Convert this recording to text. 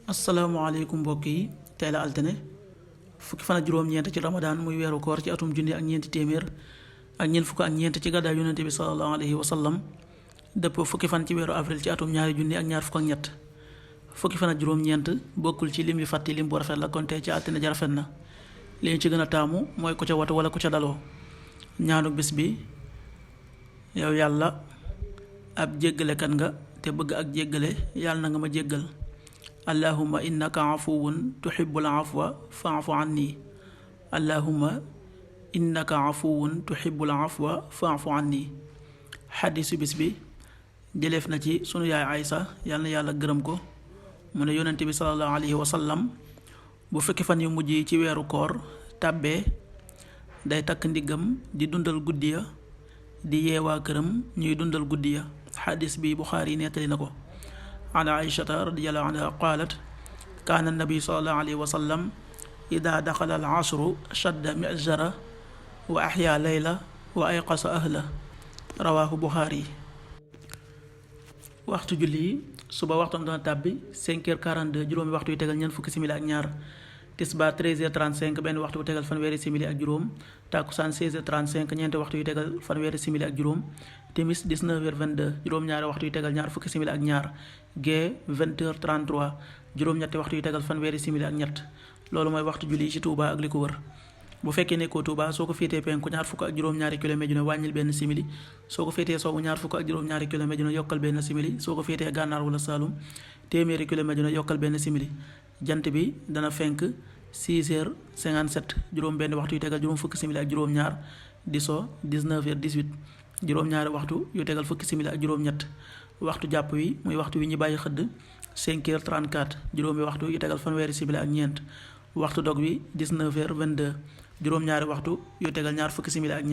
asalaamaaleykum mbokk yi tey la altine fukki fan ak juróom-ñeent ci ramadaan muy weeru koor ci atum junni ak ñeenti téeméer ak ñeent fukk ak ñeent ci gàddaay yonente bi sallallahu alayhi wa sallam dëpp fukki fan ci weeru avril ci atum ñaari junni ak ñaar fukk ak ñett fukki fan ak juróom-ñeent bokkul ci lim yu fàtti lim bu rafet la kon tey ci altine ja rafet na li ñu ci gën a taamu mooy ku ca watu wala ku ca daloo ñaanu bis bi yow yàlla ab jéggalekat nga te bëgg ak jéggale yàlla na nga ma jéggal allahumma innaka afuwun tuhibbul afwa fa'fu anni allahumma innaka afuwun tuhibbul afwa fa'fu anni xadiisu bis bi jëleef na ci sunu yaay Aysa yàlla na yàlla gërëm ko mu ne yonent bi sallallahu alayhi wa sallam bu fukki fan yu mujj yi ci weeru koor tàbbee day takk ndiggam di dundal guddi ya di yeewaa këram ñuy dundal guddi ya xadiis bi Buxaari nettali na ko an Aysata radiyallahu anha qaalat kaana nabi sallallahu alayhi wa sallam ida daxala al ashru shadda mizara wa axyaa layla wa ayqasa ahla rawaahu Buxaari. waxtu julli yi suba waxtam dana tàbbi 5h42 juróomi waxtu yu tegal ñeent fukki simili ak ñaar tisbaar 13h35 benn waxtu bu tegal fanweeri simili ak juróom takkusaan 16h35 ñeenti waxtu yu tegal fanweeri simili ak juróom timis 19h22 juróom-ñaari waxtu yu tegal ñaar fukki simili ak ñaar gee 20h33 juróom-ñetti waxtu yu tegal fanweeri simili ak ñett loolu mooy waxtu julli ci Touba ak li ko wër. bu fekkee nekkoo Touba soo ko féetee penku ñaar fukk ak juróom-ñaari kilomètre ju ne wàññil benn simili soo ko féetee sowwu ñaar fukk ak juróom-ñaari kilomètre ju ne yokkal benn simili soo ko féetee gànnaar wala Saalum téeméeri kilomètre ju ne yokkal benn simili jant bi dana fenk 6h57 juróom benn waxtu yu tegal juróom fukki simili ak juróom-ñaar di so 19h18 juróom-ñaari waxtu yu tegal fukki simili ak juróom-ñett waxtu jàpp wi muy waxtu wi ñu bàyyi xëdd 5h34 juróomi waxtu yu tegal fanweeri simili ak ñeent waxtu dog wi 19h22 juróom-ñaari waxtu yu tegal ñaar fukki simili ak